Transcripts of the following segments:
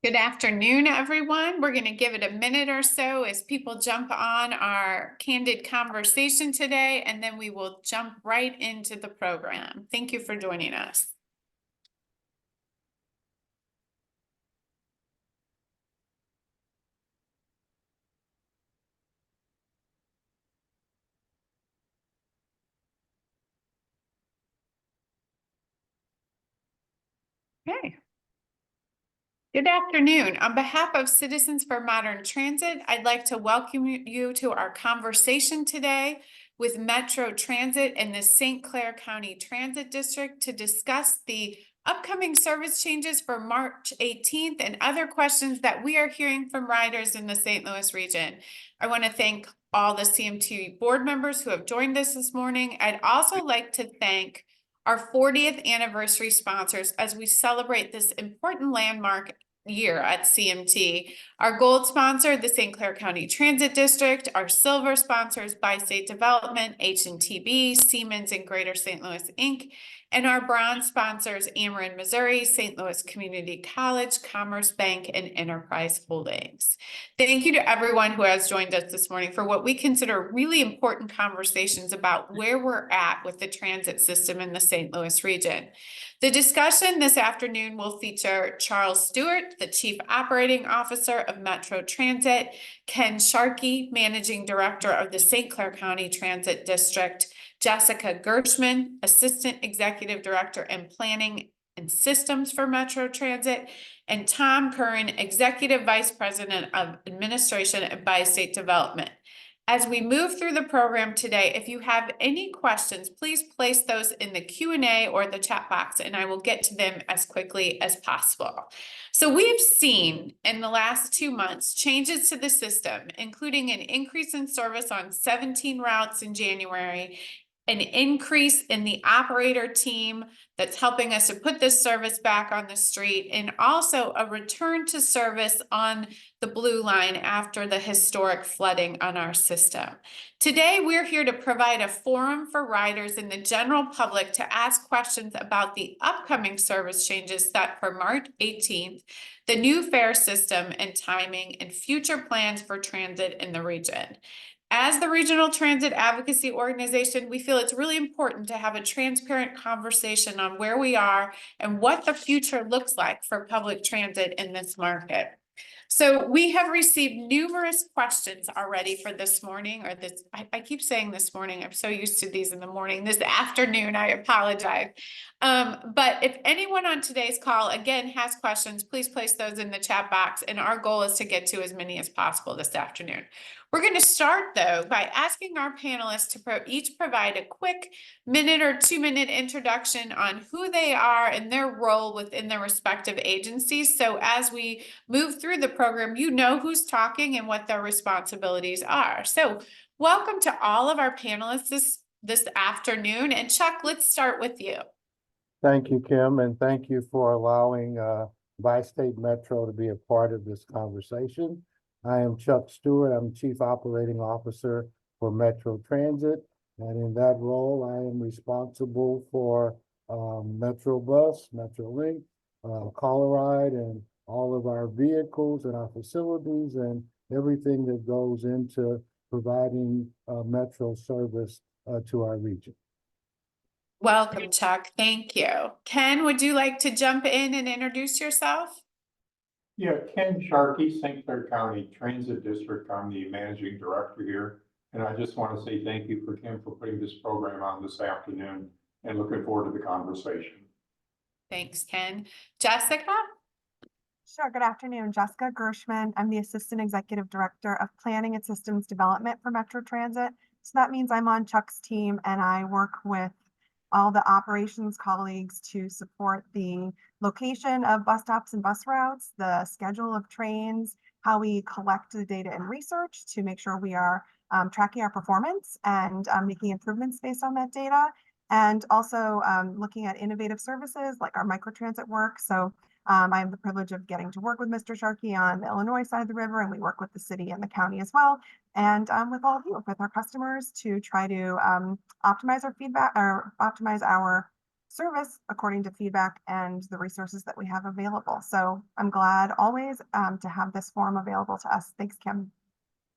Good afternoon, everyone. We're going to give it a minute or so as people jump on our candid conversation today, and then we will jump right into the program. Thank you for joining us. Okay. Good afternoon. On behalf of Citizens for Modern Transit, I'd like to welcome you to our conversation today with Metro Transit and the St. Clair County Transit District to discuss the upcoming service changes for March 18th and other questions that we are hearing from riders in the St. Louis region. I want to thank all the CMT board members who have joined us this morning. I'd also like to thank our 40th anniversary sponsors as we celebrate this important landmark year at CMT. Our gold sponsor, the St. Clair County Transit District. Our silver sponsors, Bi-State Development, H&TB, Siemens, and Greater St. Louis, Inc. And our bronze sponsors, Ameren, Missouri, St. Louis Community College, Commerce Bank, and Enterprise Holdings. Thank you to everyone who has joined us this morning for what we consider really important conversations about where we're at with the transit system in the St. Louis region. The discussion this afternoon will feature Charles Stewart, the Chief Operating Officer of Metro Transit, Ken Sharkey, Managing Director of the St. Clair County Transit District, Jessica Gershman, Assistant Executive Director in Planning and Systems for Metro Transit, and Tom Curran, Executive Vice President of Administration at Bi-State Development. As we move through the program today, if you have any questions, please place those in the Q&A or the chat box, and I will get to them as quickly as possible. So we've seen in the last 2 months changes to the system, including an increase in service on 17 routes in January, an increase in the operator team that's helping us to put this service back on the street, and also a return to service on the Blue Line after the historic flooding on our system. Today, we're here to provide a forum for riders and the general public to ask questions about the upcoming service changes set for March 18th, the new fare system and timing, and future plans for transit in the region. As the Regional Transit Advocacy Organization, we feel it's really important to have a transparent conversation on where we are and what the future looks like for public transit in this market. So we have received numerous questions already for this morning, or this, I keep saying this morning, I'm so used to these in the morning, this afternoon, I apologize. But if anyone on today's call, again, has questions, please place those in the chat box, and our goal is to get to as many as possible this afternoon. We're going to start, though, by asking our panelists to each provide a quick minute or 2-minute introduction on who they are and their role within their respective agencies. So as we move through the program, you know who's talking and what their responsibilities are. So welcome to all of our panelists this afternoon. And Chuck, let's start with you. Thank you, Kim, and thank you for allowing Bi-State Metro to be a part of this conversation. I am Chuck Stewart. I'm Chief Operating Officer for Metro Transit, and in that role, I am responsible for Metro Bus, Metro Link, Coloride, and all of our vehicles and our facilities and everything that goes into providing Metro service to our region. Welcome, Chuck. Thank you. Ken, would you like to jump in and introduce yourself? Yeah, Ken Sharkey, St. Clair County Transit District. I'm the Managing Director here. And I just want to say thank you for Kim for putting this program on this afternoon and looking forward to the conversation. Thanks, Ken. Jessica? Sure. Good afternoon. Jessica Gershman. I'm the Assistant Executive Director of Planning and Systems Development for Metro Transit. So that means I'm on Chuck's team and I work with all the operations colleagues to support the location of bus stops and bus routes, the schedule of trains, how we collect the data and research to make sure we are tracking our performance and making improvements based on that data. And also looking at innovative services like our microtransit work. So I have the privilege of getting to work with Mr. Sharkey on the Illinois side of the river, and we work with the city and the county as well. And with all of you, with our customers to try to optimize our feedback or optimize our service according to feedback and the resources that we have available. So I'm glad always to have this forum available to us. Thanks, Kim.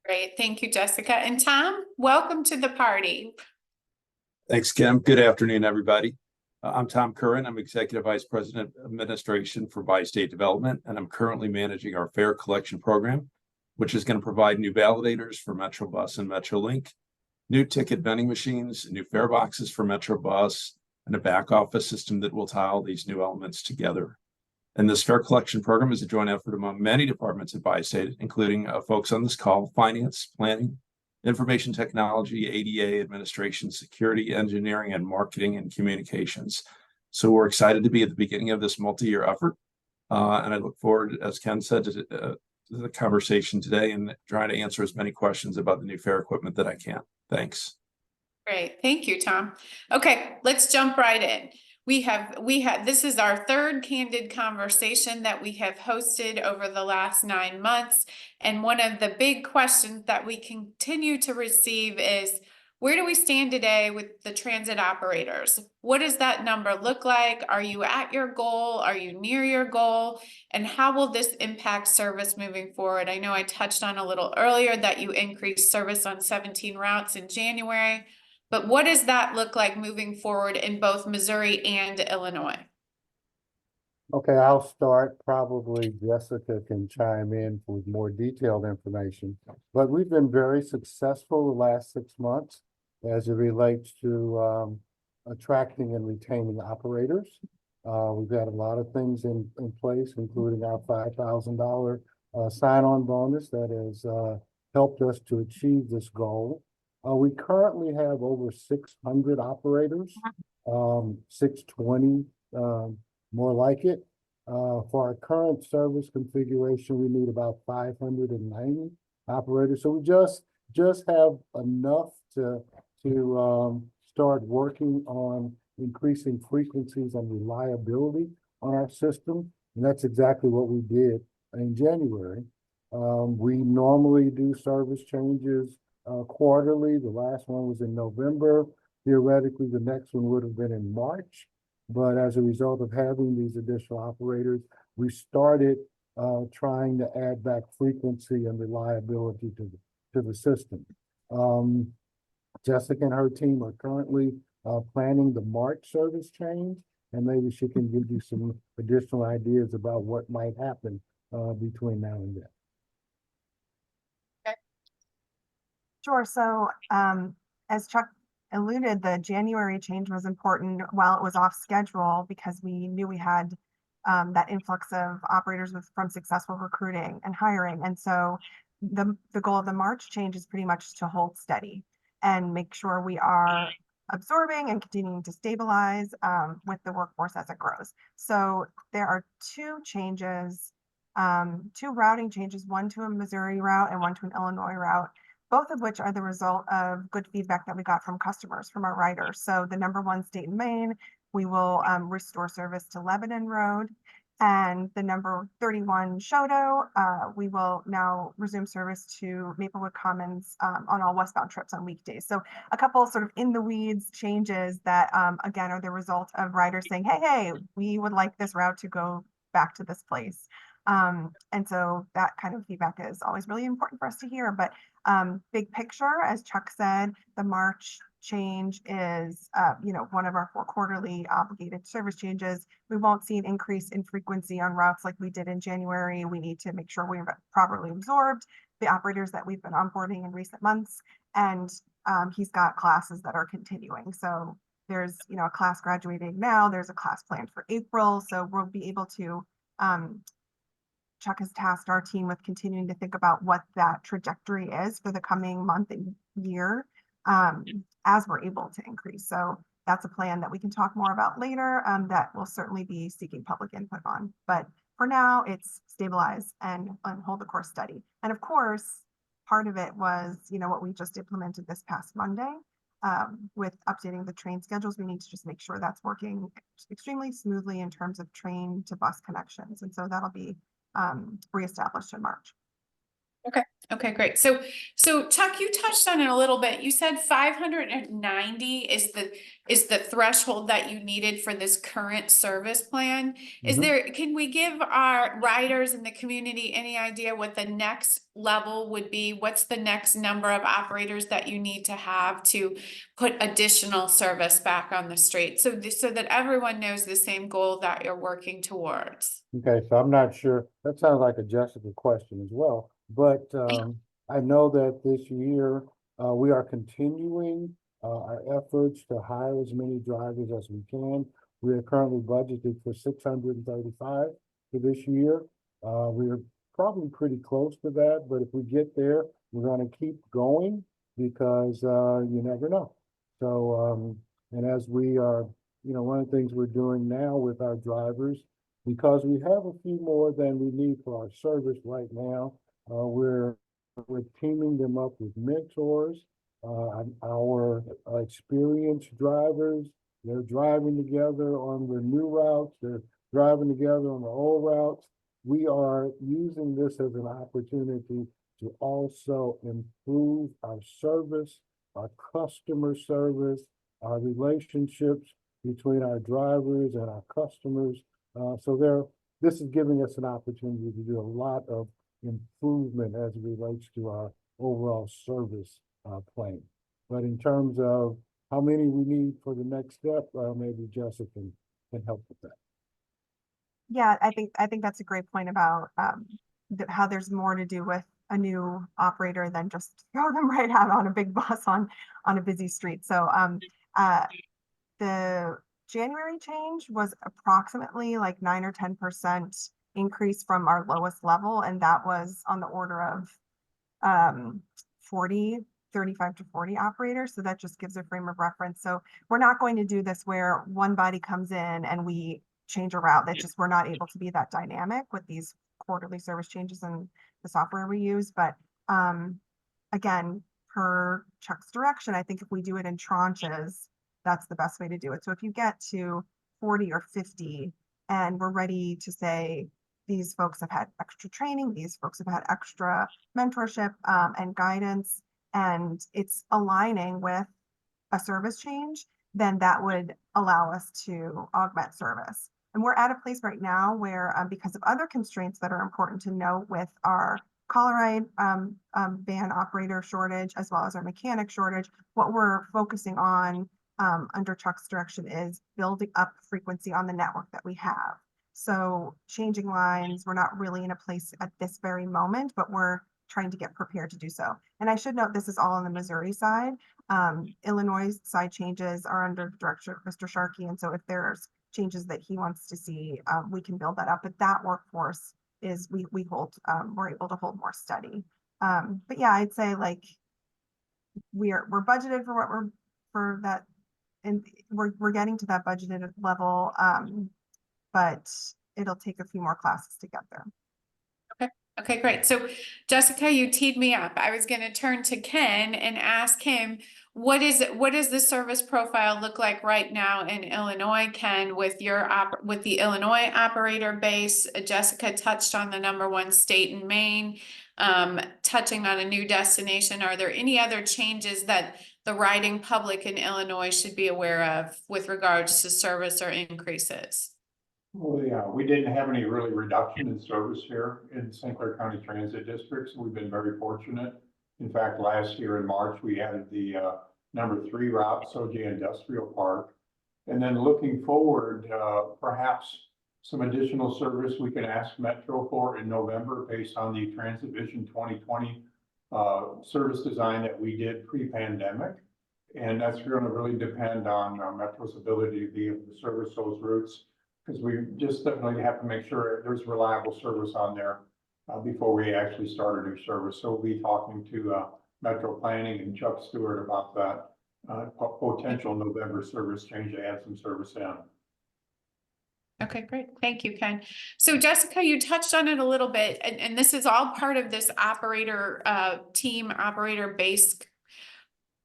Great. Thank you, Jessica. And Tom, welcome to the party. Thanks, Kim. Good afternoon, everybody. I'm Tom Curran. I'm Executive Vice President of Administration for Bi-State Development, and I'm currently managing our fare collection program, which is going to provide new validators for MetroBus and MetroLink, new ticket vending machines, new fare boxes for MetroBus, and a back office system that will tie all these new elements together. And this fare collection program is a joint effort among many departments at Bi-State, including folks on this call: finance, planning, information technology, ADA, administration, security, engineering, and marketing and communications. So we're excited to be at the beginning of this multi-year effort. And I look forward, as Ken said, to the conversation today and trying to answer as many questions about the new fare equipment that I can. Thanks. Great. Thank you, Tom. Okay, let's jump right in. This is our third Candid conversation that we have hosted over the last 9 months. And one of the big questions that we continue to receive is, where do we stand today with the transit operators? What does that number look like? Are you at your goal? Are you near your goal? And how will this impact service moving forward? I know I touched on a little earlier that you increased service on 17 routes in January. But what does that look like moving forward in both Missouri and Illinois? Okay, I'll start. Probably Jessica can chime in with more detailed information. But we've been very successful the last 6 months as it relates to attracting and retaining operators. We've got a lot of things in place, including our $5,000 sign-on bonus that has helped us to achieve this goal. We currently have over 600 operators, 620 more like it. For our current service configuration, we need about 590 operators. So we just have enough to start working on increasing frequencies and reliability on our system. And that's exactly what we did in January. We normally do service changes quarterly. The last one was in November. Theoretically, the next one would have been in March. But as a result of having these additional operators, we started trying to add back frequency and reliability to the system. Jessica and her team are currently planning the March service change, and maybe she can give you some additional ideas about what might happen between now and then. Sure. So as Chuck alluded, the January change was important while it was off schedule because we knew we had that influx of operators from successful recruiting and hiring. And so the goal of the March change is pretty much to hold steady and make sure we are absorbing and continuing to stabilize with the workforce as it grows. So there are two changes, two routing changes, one to a Missouri route and one to an Illinois route, both of which are the result of good feedback that we got from customers, from our riders. So the number 1 state in Maine, we will restore service to Lebanon Road. And the number 31 Shodo, we will now resume service to Maplewood Commons on all westbound trips on weekdays. So a couple sort of in the weeds changes that, again, are the result of riders saying, hey, we would like this route to go back to this place. And so that kind of feedback is always really important for us to hear. But big picture, as Chuck said, the March change is, one of our 4 quarterly obligated service changes. We won't see an increase in frequency on routes like we did in January. We need to make sure we've properly absorbed the operators that we've been onboarding in recent months. And he's got classes that are continuing. So there's, a class graduating now. There's a class planned for April. So we'll be able to Chuck has tasked our team with continuing to think about what that trajectory is for the coming month and year as we're able to increase. So that's a plan that we can talk more about later that we'll certainly be seeking public input on. But for now, it's stabilize and hold the course steady. And of course, part of it was, what we just implemented this past Monday with updating the train schedules. We need to just make sure that's working extremely smoothly in terms of train to bus connections. And so that'll be reestablished in March. Okay, great. So Chuck, you touched on it a little bit. You said 590 is the threshold that you needed for this current service plan. Can we give our riders in the community any idea what the next level would be? What's the next number of operators that you need to have to put additional service back on the street? So that everyone knows the same goal that you're working towards. Okay, so I'm not sure, that sounds like a Jessica question as well, but I know that this year we are continuing our efforts to hire as many drivers as we can. We are currently budgeted for 635 for this year. We're probably pretty close to that, but if we get there, we're going to keep going because you never know. So, and as we are, one of the things we're doing now with our drivers, because we have a few more than we need for our service right now, we're teaming them up with mentors, our experienced drivers. They're driving together on the new routes. They're driving together on the old routes. We are using this as an opportunity to also improve our service, our customer service, our relationships between our drivers and our customers. This is giving us an opportunity to do a lot of improvement as it relates to our overall service plan. But in terms of how many we need for the next step, maybe Jessica can help with that. Yeah, I think that's a great point about how there's more to do with a new operator than just throw them right out on a big bus on a busy street. So the January change was approximately like 9 or 10% increase from our lowest level, and that was on the order of 35 to 40 operators. So that just gives a frame of reference. So we're not going to do this where one body comes in and we change a route. That just, we're not able to be that dynamic with these quarterly service changes and the software we use. But again, per Chuck's direction, I think if we do it in tranches, that's the best way to do it. So if you get to 40 or 50 and we're ready to say, these folks have had extra training, these folks have had extra mentorship and guidance, and it's aligning with a service change, then that would allow us to augment service. And we're at a place right now where, because of other constraints that are important to note with our call ride van operator shortage, as well as our mechanic shortage, what we're focusing on under Chuck's direction is building up frequency on the network that we have. So changing lines, we're not really in a place at this very moment, but we're trying to get prepared to do so. And I should note, this is all on the Missouri side. Illinois side changes are under direction of Mr. Sharkey. And so if there's changes that he wants to see, we can build that up. But that workforce is, we're able to hold more steady. But yeah, I'd say like we're budgeted for what for that, and we're getting to that budgeted level. But it'll take a few more classes to get there. Okay, great. So Jessica, you teed me up. I was going to turn to Ken and ask him, what does the service profile look like right now in Illinois, Ken, with the Illinois operator base? Jessica touched on the #1 state in Maine, touching on a new destination. Are there any other changes that the riding public in Illinois should be aware of with regards to service or increases? Well, yeah, we didn't have any really reduction in service here in St. Clair County Transit District, so we've been very fortunate. In fact, last year in March, we added the #3 route, Soji Industrial Park. And then looking forward, perhaps some additional service we can ask Metro for in November based on the Transit Vision 2020 service design that we did pre-pandemic. And that's going to really depend on Metro's ability to be able to service those routes, because we just definitely have to make sure there's reliable service on there before we actually start a new service. So we'll be talking to Metro Planning and Chuck Stewart about that potential November service change to add some service in. Okay, great. Thank you, Ken. So Jessica, you touched on it a little bit, and this is all part of this operator team, operator base.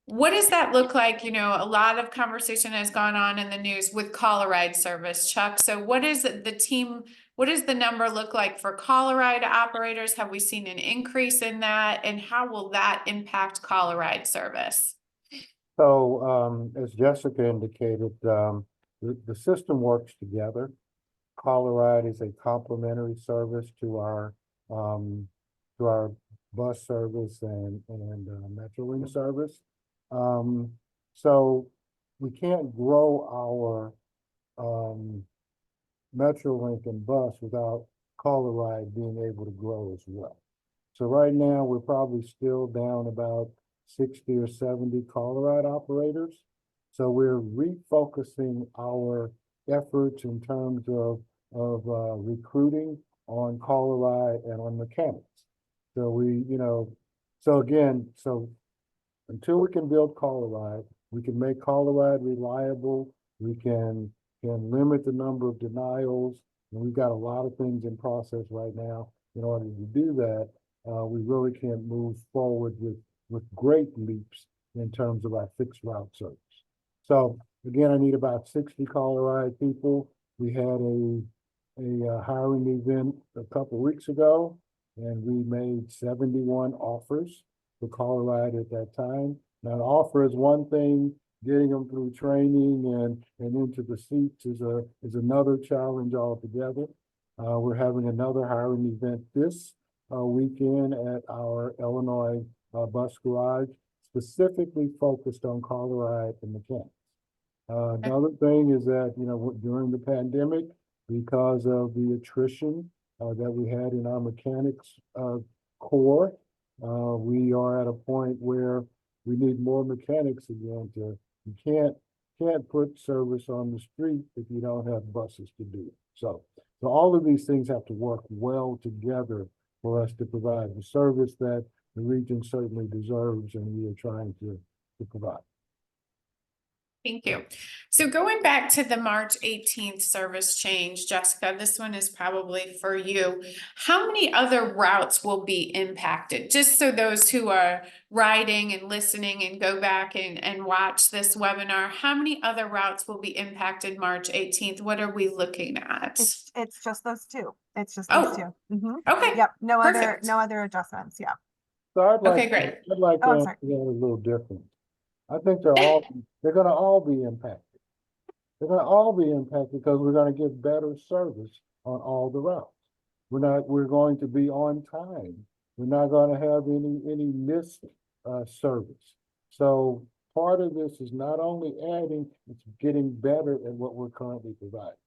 What does that look like? You know, a lot of conversation has gone on in the news with call a ride service, Chuck. So what is the team What does the number look like for call ride operators? Have we seen an increase in that? And how will that impact call ride service? So, as Jessica indicated, the system works together. Colorado is a complementary service to our bus service and MetroLink service. So we can't grow our MetroLink and bus without Colorado being able to grow as well. So right now, we're probably still down about 60 or 70 Colorado operators. So we're refocusing our efforts in terms of recruiting on Colorado and on mechanics. So so until we can build Colorado, we can make Colorado reliable, we can limit the number of denials, and we've got a lot of things in process right now. In order to do that, we really can't move forward with great leaps in terms of our fixed route service. So again, I need about 60 Colorado people. We had a hiring event a couple of weeks ago, and we made 71 offers for Colorado at that time. Now, an offer is one thing, getting them through training and into the seats is another challenge altogether. We're having another hiring event this weekend at our Illinois bus garage, specifically focused on Colorado and mechanics. Another thing is that, during the pandemic, because of the attrition that we had in our mechanics core, we are at a point where we need more mechanics again. You can't put service on the street if you don't have buses to do it. So all of these things have to work well together for us to provide the service that the region certainly deserves, and we are trying to provide. Thank you. So going back to the March 18th service change, Jessica, this one is probably for you. How many other routes will be impacted? Just so those who are riding and listening and go back and watch this webinar, how many other routes will be impacted March 18th? What are we looking at? It's just those two. It's just Oh. those two. Mhm. Okay. Yep. Perfect. No other adjustments. Yeah. So Okay, great. I'd like to Oh, I'm answer sorry. that a little different. I think they're going to all be impacted. They're going to all be impacted because we're going to get better service on all the routes. We're going to be on time. We're not going to have any missed service. So part of this is not only adding, it's getting better at what we're currently providing.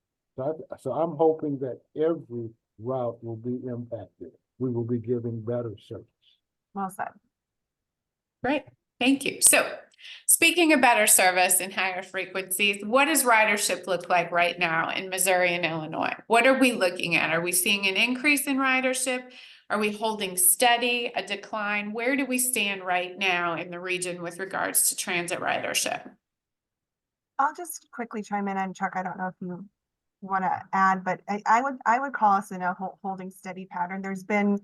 So I'm hoping that every route will be impacted. We will be giving better service. Well said. Great. Thank you. So speaking of better service and higher frequencies, what does ridership look like right now in Missouri and Illinois? What are we looking at? Are we seeing an increase in ridership? Are we holding steady, a decline? Where do we stand right now in the region with regards to transit ridership? I'll just quickly chime in, and Chuck, I don't know if you want to add, but I would call us in a holding steady pattern. There's been,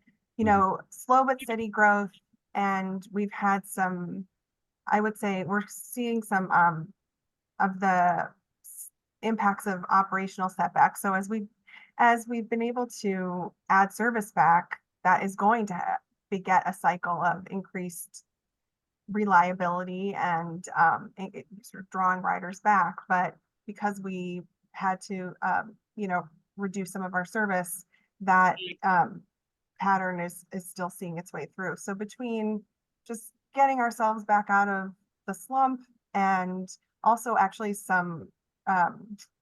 slow but steady growth, and we've had some, I would say we're seeing some of the impacts of operational setbacks. So as we've been able to add service back, that is going to beget a cycle of increased reliability and sort of drawing riders back. But because we had to reduce some of our service, that pattern is still seeing its way through. So between just getting ourselves back out of the slump and also actually some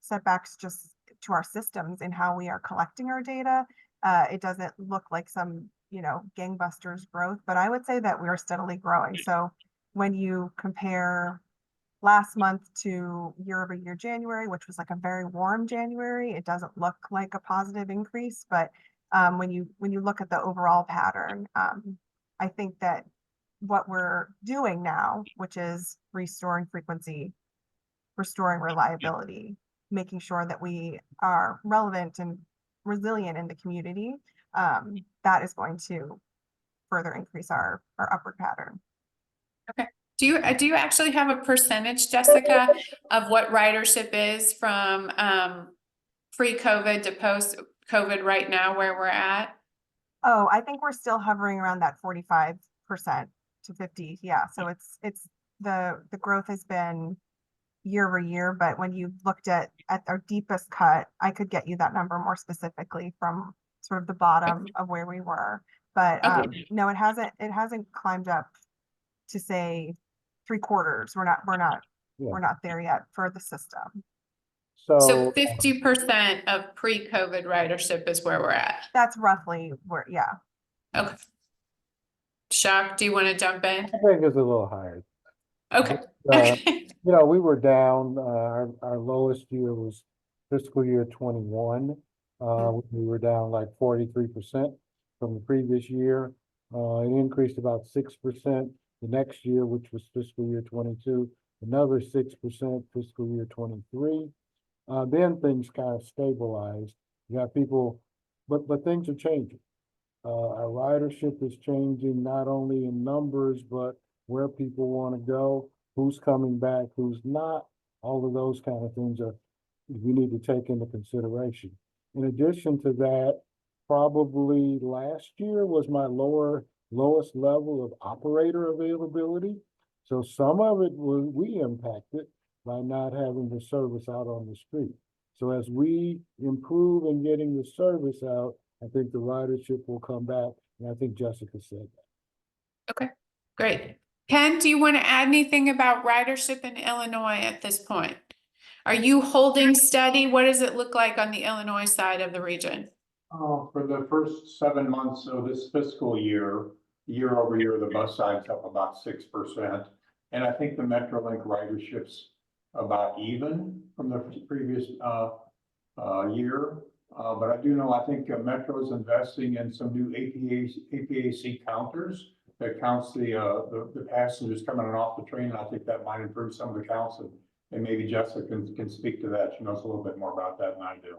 setbacks just to our systems in how we are collecting our data, it doesn't look like some gangbusters growth, but I would say that we are steadily growing. So when you compare last month to year over year January, which was like a very warm January, it doesn't look like a positive increase. But when you look at the overall pattern, I think that what we're doing now, which is restoring frequency, restoring reliability, making sure that we are relevant and resilient in the community, that is going to further increase our upward pattern. Okay. Do you actually have a percentage, Jessica, of what ridership is from pre-COVID to post? COVID right now where we're at? Oh, I think we're still hovering around that 45% to 50. Yeah. So it's the growth has been year over year, but when you looked at our deepest cut, I could get you that number more specifically from sort of the bottom of where we were. But Okay. no, it hasn't climbed up to say 3/4. Yeah. We're not there yet for the system. So So 50% of pre-COVID ridership is where we're at. That's roughly where, yeah. Okay. Shock, do you want to jump in? I think it's a little higher. Okay. You know, we were down, our lowest year was fiscal year 21. We were down like 43% from the previous year. It increased about 6% the next year, which was fiscal year 22, another 6% fiscal year 23. Then things kind of stabilized. You got people, but things are changing. Our ridership is changing not only in numbers, but where people want to go, who's coming back, who's not. All of those kind of things we need to take into consideration. In addition to that, probably last year was my lowest level of operator availability. So some of it we impacted by not having the service out on the street. So as we improve in getting the service out, I think the ridership will come back, and I think Jessica said that. Okay, great. Ken, do you want to add anything about ridership in Illinois at this point? Are you holding steady? What does it look like on the Illinois side of the region? For the first 7 months of this fiscal year, year over year, the bus side's up about 6%. And I think the Metrolink ridership's about even from the previous year. But I do know, I think Metro is investing in some new APAC counters that counts the passengers coming on off the train. And I think that might improve some of the counts. And maybe Jessica can speak to that. She knows a little bit more about that than I do.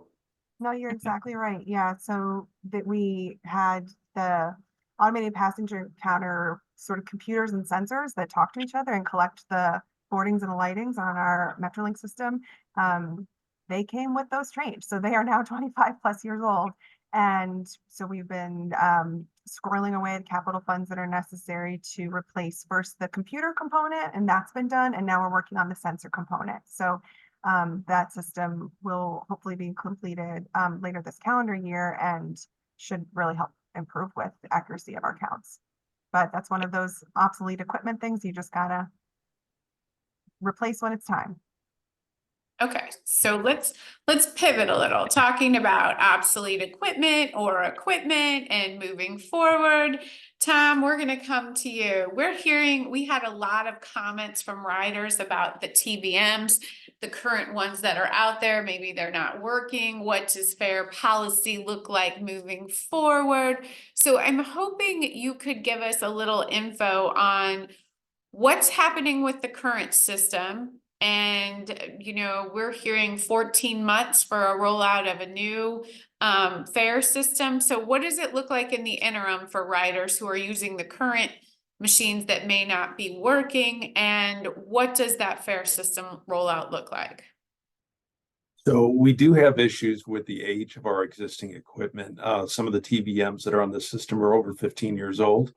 No, you're exactly right. Yeah. So that we had the automated passenger counter sort of computers and sensors that talk to each other and collect the boardings and lightings on our Metrolink system. They came with those trains. So they are now 25+ years old. And so we've been squirreling away at capital funds that are necessary to replace first the computer component, and that's been done. And now we're working on the sensor component. So that system will hopefully be completed later this calendar year and should really help improve with the accuracy of our counts. But that's one of those obsolete equipment things you just gotta replace when it's time. Okay, so let's pivot a little, talking about obsolete equipment and moving forward. Tom, we're gonna come to you. We had a lot of comments from riders about the TBMs, the current ones that are out there. Maybe they're not working. What does fair policy look like moving forward? So I'm hoping you could give us a little info on what's happening with the current system. And, you know, we're hearing 14 months for a rollout of a new fare system. So what does it look like in the interim for riders who are using the current machines that may not be working? And what does that fare system rollout look like? So we do have issues with the age of our existing equipment. Some of the TBMs that are on the system are over 15 years old.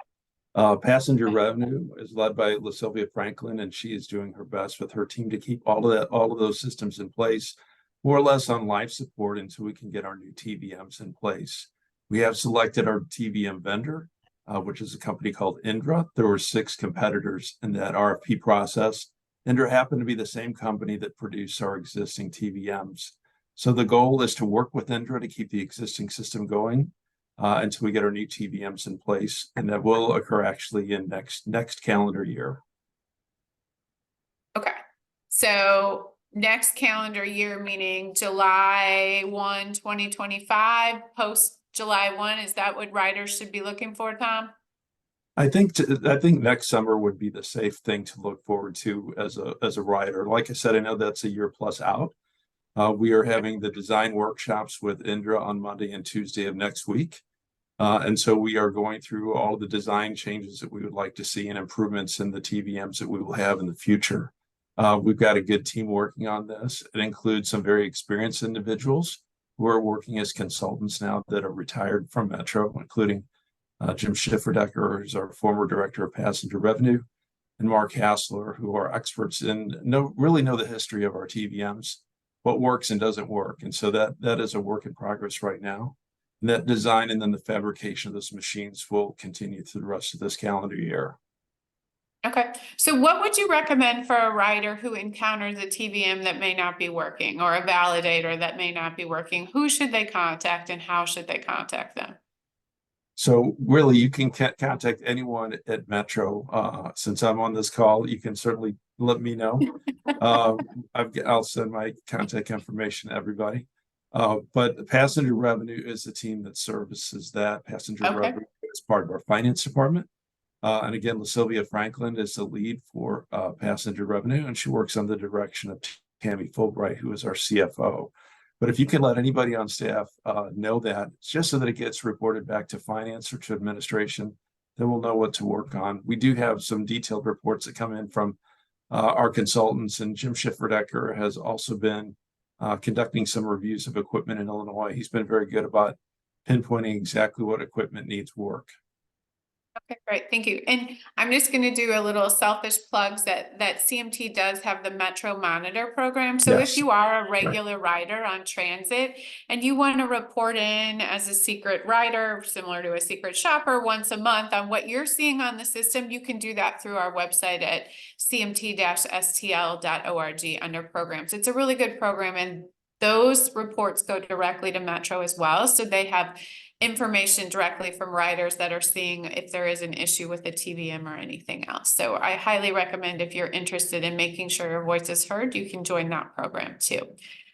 Passenger revenue is led by LaSylvia Franklin, and she is doing her best with her team to keep all of those systems in place, more or less on life support until we can get our new TBMs in place. We have selected our TBM vendor, which is a company called Indra. There were 6 competitors in that RFP process. Indra happened to be the same company that produced our existing TBMs. So the goal is to work with Indra to keep the existing system going until we get our new TBMs in place, and that will occur actually in next calendar year. Okay, so next calendar year, meaning July 1, 2025, post July 1, is that what riders should be looking for, Tom? I think next summer would be the safe thing to look forward to as a rider. Like I said, I know that's a year plus out. We are having the design workshops with Indra on Monday and Tuesday of next week. And so we are going through all of the design changes that we would like to see and improvements in the TBMs that we will have in the future. We've got a good team working on this. It includes some very experienced individuals who are working as consultants now that are retired from Metro, including Jim Schifferdecker, who's our former director of passenger revenue, and Mark Hassler, who are experts in really know the history of our TVMs, what works and doesn't work. And so that is a work in progress right now. And that design and then the fabrication of those machines will continue through the rest of this calendar year. Okay, so what would you recommend for a rider who encounters a TVM that may not be working or a validator that may not be working? Who should they contact and how should they contact them? So really, you can contact anyone at Metro. Since I'm on this call, you can certainly let me know. I'll send my contact information to everybody. But passenger revenue is the team that services that. Passenger Okay. revenue is part of our finance department. And again, LaSylvia Franklin is the lead for passenger revenue, and she works on the direction of Tammy Fulbright, who is our CFO. But if you can let anybody on staff know that, just so that it gets reported back to finance or to administration, then we'll know what to work on. We do have some detailed reports that come in from our consultants, and Jim Schifferdecker has also been conducting some reviews of equipment in Illinois. He's been very good about pinpointing exactly what equipment needs work. Okay, great. Thank you. And I'm just going to do a little selfish plugs that CMT does have the Metro Monitor program. So Yes. if you are a regular rider on transit and you want to report in as a secret rider, similar to a secret shopper once a month on what you're seeing on the system, you can do that through our website at cmt-stl.org under programs. It's a really good program, and those reports go directly to Metro as well. So they have information directly from riders that are seeing if there is an issue with a TVM or anything else. So I highly recommend, if you're interested in making sure your voice is heard, you can join that program too.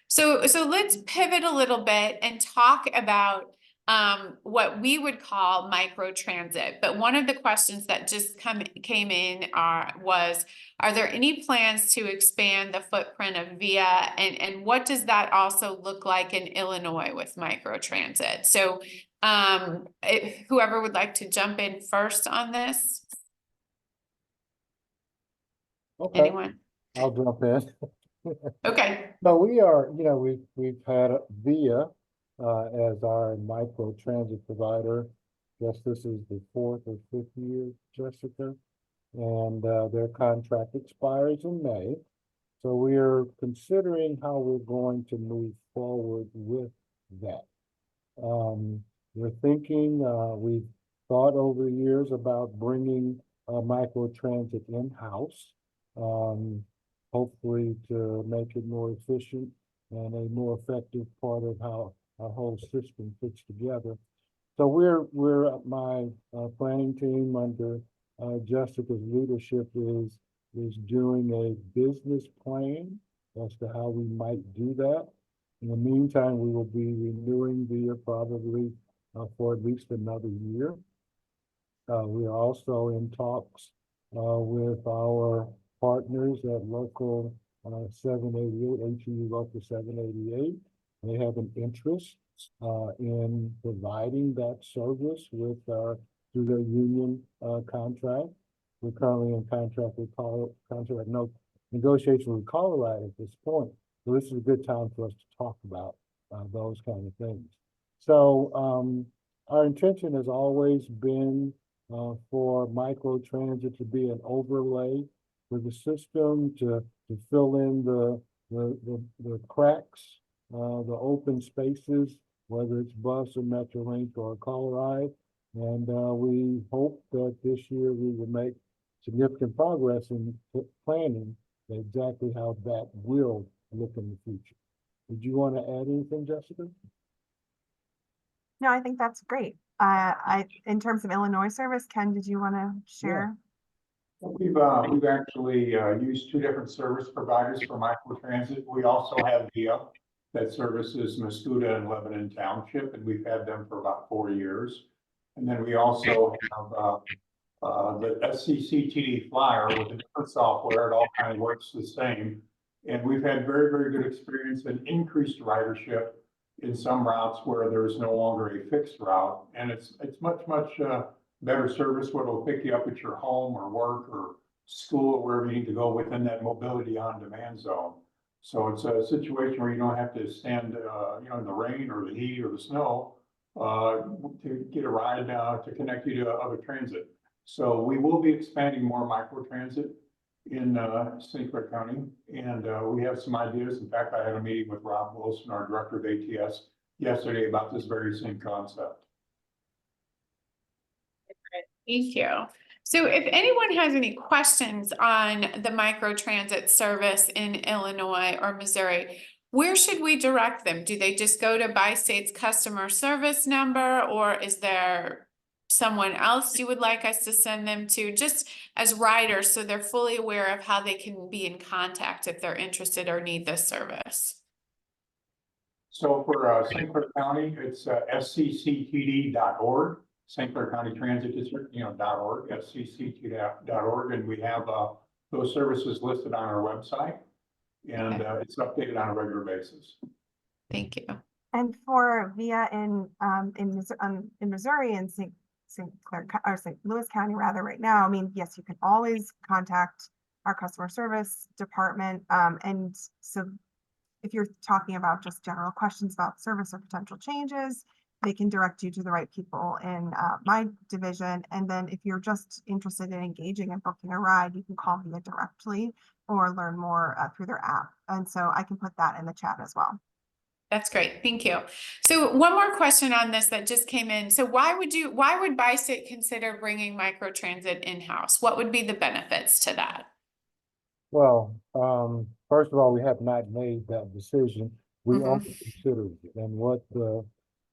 So let's pivot a little bit and talk about what we would call micro transit. But one of the questions that just came in was, are there any plans to expand the footprint of VIA, and what does that also look like in Illinois with micro transit? So whoever would like to jump in first on this? Okay, Anyone? I'll jump in. Okay. No, we are, we've had VIA as our micro transit provider. Guess this is the 4th or 5th year, Jessica, and their contract expires in May. So we are considering how we're going to move forward with that. We're thinking, we've thought over the years about bringing micro transit in-house, hopefully to make it more efficient and a more effective part of how our whole system fits together. So we're my planning team under Jessica's leadership is doing a business plan as to how we might do that. In the meantime, we will be renewing VIA probably for at least another year. We are also in talks with our partners at local 788, HEU local 788. They have an interest in providing that service with through their union contract. We're currently in negotiation with Colorado at this point. So this is a good time for us to talk about those kind of things. So our intention has always been for micro transit to be an overlay for the system to fill in the cracks, the open spaces, whether it's bus or Metrolink or Colorado. And we hope that this year we will make significant progress in planning exactly how that will look in the future. Did you want to add anything, Jessica? No, I think that's great. In terms of Illinois service, Ken, did you want to share? We've actually used 2 different service providers for microtransit. We also have VIA that services Mascoutah and Lebanon Township, and we've had them for about 4 years. And then we also have the SCCTD Flyer with a different software. It all kind of works the same. And we've had very, very good experience and increased ridership in some routes where there is no longer a fixed route. And it's much better service where it'll pick you up at your home or work or school or wherever you need to go within that mobility on demand zone. So it's a situation where you don't have to stand, in the rain or the heat or the snow, to get a ride, to connect you to other transit. So we will be expanding more microtransit in, St. Clair County. And, we have some ideas. In fact, I had a meeting with Rob Wilson, our director of ATS, yesterday about this very same concept. Thank you. So if anyone has any questions on the microtransit service in Illinois or Missouri, where should we direct them? Do they just go to Bi-State's customer service number, or is there someone else you would like us to send them to, just as riders, so they're fully aware of how they can be in contact if they're interested or need this service? So for, St. Clair County, it's, scctd.org. St. Clair County Transit District, .org, scctd.org, and we have those services listed on our website, and it's updated on a regular basis. Thank you. And for VIA in Missouri and St. Clair or St. Louis County rather right now, I mean, yes, you can always contact our customer service department. And so if you're talking about just general questions about service or potential changes, they can direct you to the right people in my division. And then if you're just interested in engaging and booking a ride, you can call VIA directly or learn more through their app. And so I can put that in the chat as well. That's great. Thank you. So one more question on this that just came in. So why would Bi-State consider bringing microtransit in-house? What would be the benefits to that? Well, first of all, we have not made that decision. We Mhm. only considered it. And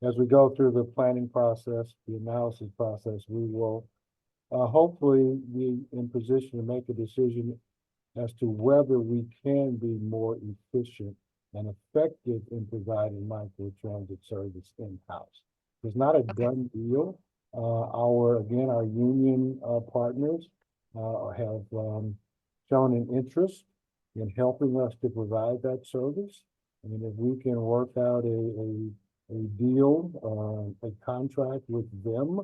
as we go through the planning process, the analysis process, we will hopefully be in position to make a decision as to whether we can be more efficient and effective in providing microtransit service in-house. It's not a done deal. Our union partners have shown an interest in helping us to provide that service. And if we can work out a deal, a contract with them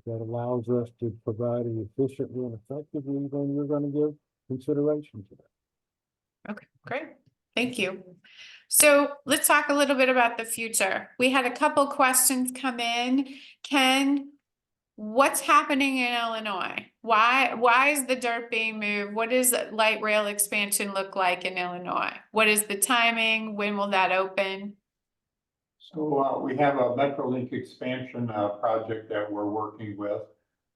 that allows us to provide it efficiently and effectively, then we're going to give consideration to that. Okay, great. Thank you. So let's talk a little bit about the future. We had a couple questions come in. Ken, what's happening in Illinois? Why is the dirt being moved? What does light rail expansion look like in Illinois? What is the timing? When will that open? So we have a MetroLink expansion project that we're working with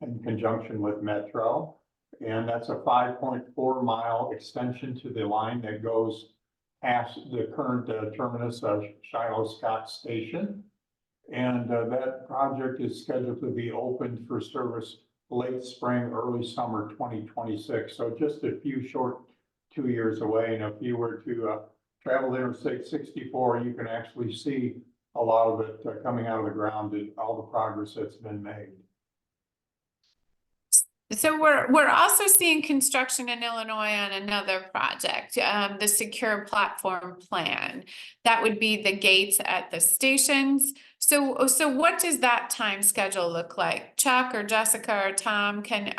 in conjunction with Metro. And that's a 5.4 mile extension to the line that goes past the current terminus of Shiloh Scott Station. And that project is scheduled to be opened for service late spring, early summer 2026. So just a few short 2 years away. And if you were to travel Interstate 64, you can actually see a lot of it coming out of the ground and all the progress that's been made. So we're also seeing construction in Illinois on another project, the secure platform plan. That would be the gates at the stations. So what does that time schedule look like? Chuck or Jessica or Tom can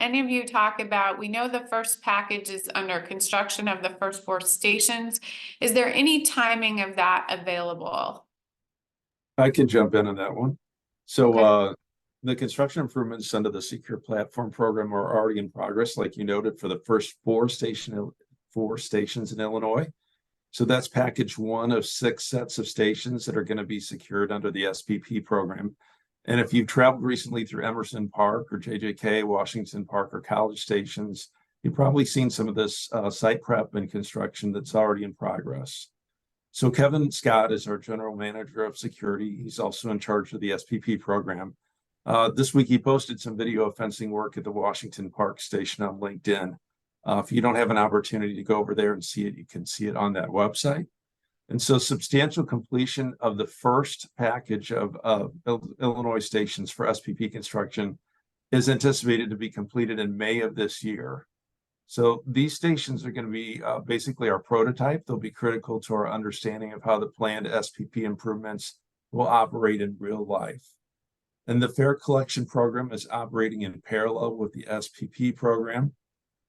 any of you talk about, we know the first package is under construction of the first 4 stations. Is there any timing of that available? I can jump in on that one. So Okay. the construction improvements under the Secure Platform Program are already in progress, like you noted, for the first 4 stations in Illinois. So that's package 1 of 6 sets of stations that are going to be secured under the SPP program. And if you've traveled recently through Emerson Park or JJK, Washington Park, or College stations, you've probably seen some of this site prep and construction that's already in progress. So Kevin Scott is our general manager of security. He's also in charge of the SPP program. This week, he posted some video of fencing work at the Washington Park station on LinkedIn. If you don't have an opportunity to go over there and see it, you can see it on that website. And so substantial completion of the first package of Illinois stations for SPP construction is anticipated to be completed in May of this year. So these stations are going to be basically our prototype. They'll be critical to our understanding of how the planned SPP improvements will operate in real life. And the fare collection program is operating in parallel with the SPP program.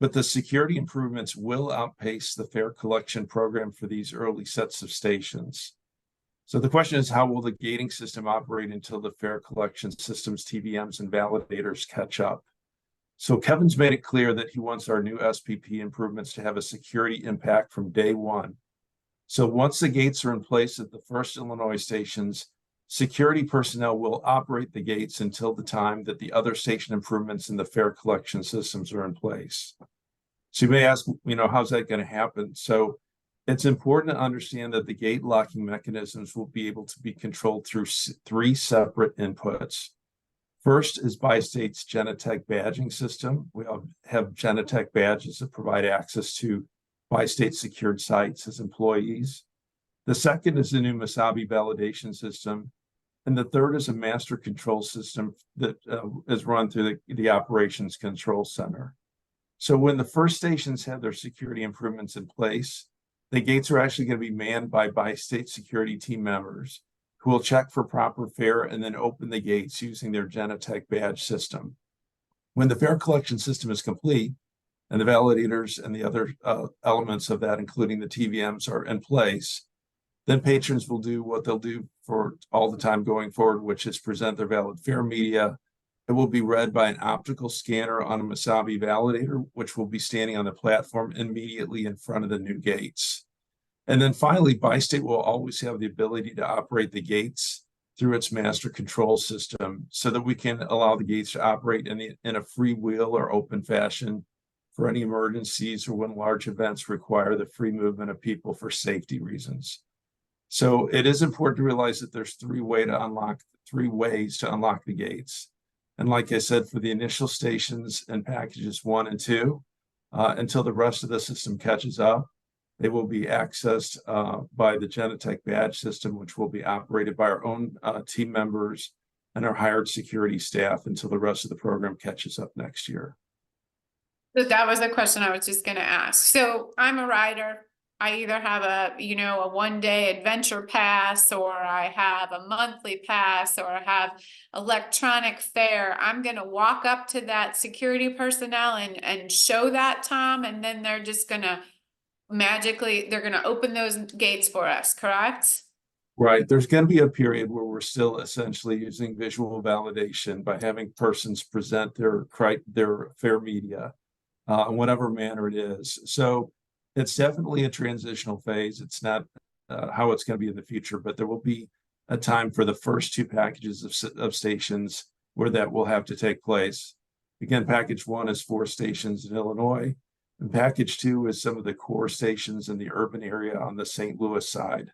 but the security improvements will outpace the fare collection program for these early sets of stations. So the question is, how will the gating system operate until the fare collection systems, TVMs, and validators catch up? So Kevin's made it clear that he wants our new SPP improvements to have a security impact from day one. So once the gates are in place at the first Illinois stations, security personnel will operate the gates until the time that the other station improvements in the fare collection systems are in place. So you may ask, how's that going to happen? So it's important to understand that the gate locking mechanisms will be able to be controlled through 3 separate inputs. First is Bi-State's Genetec badging system. We have Genetec badges that provide access to Bi-State secured sites as employees. The second is the new Masabi validation system. And the third is a master control system that is run through the Operations Control Center. So when the first stations have their security improvements in place, the gates are actually going to be manned by Bi-State security team members who will check for proper fare and then open the gates using their Genetec badge system. When the fare collection system is complete and the validators and the other elements of that, including the TVMs, are in place, then patrons will do what they'll do for all the time going forward, which is present their valid fare media. It will be read by an optical scanner on a Masabi validator, which will be standing on the platform immediately in front of the new gates. And then finally, Bi-State will always have the ability to operate the gates through its master control system so that we can allow the gates to operate in a freewheel or open fashion for any emergencies or when large events require the free movement of people for safety reasons. So it is important to realize that there's 3 ways to unlock the gates. And like I said, for the initial stations and packages 1 and 2, until the rest of the system catches up, they will be accessed by the Genetec badge system, which will be operated by our own team members and our hired security staff until the rest of the program catches up next year. So that was the question I was just going to ask. So I'm a rider. I either have a 1-day adventure pass, or I have a monthly pass, or I have electronic fare. I'm going to walk up to that security personnel and show that, Tom, and then they're just going to magically, they're going to open those gates for us, correct? Right. There's going to be a period where we're still essentially using visual validation by having persons present their fare media in whatever manner it is. So it's definitely a transitional phase. It's not how it's going to be in the future, but there will be a time for the first 2 packages of stations where that will have to take place. Again, package 1 is 4 stations in Illinois, and package 2 is some of the core stations in the urban area on the St. Louis side.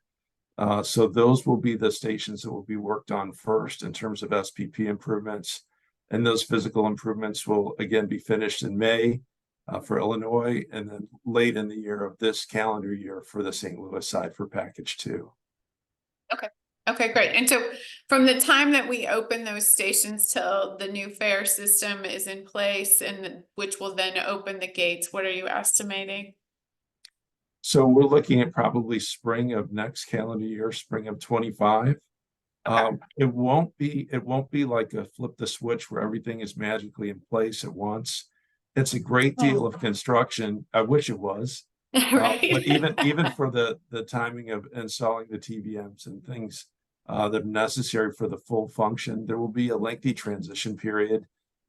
So those will be the stations that will be worked on first in terms of SPP improvements. And those physical improvements will again be finished in May for Illinois, and then late in the year of this calendar year for the St. Louis side for package 2. Okay, great. And so from the time that we open those stations till the new fare system is in place, and which will then open the gates, what are you estimating? So we're looking at probably spring of next calendar year, spring of 25. Okay. It won't be like a flip the switch where everything is magically in place at once. It's a great deal of construction. I wish it was. Right. But even for the timing of installing the TVMs and things that are necessary for the full function, there will be a lengthy transition period,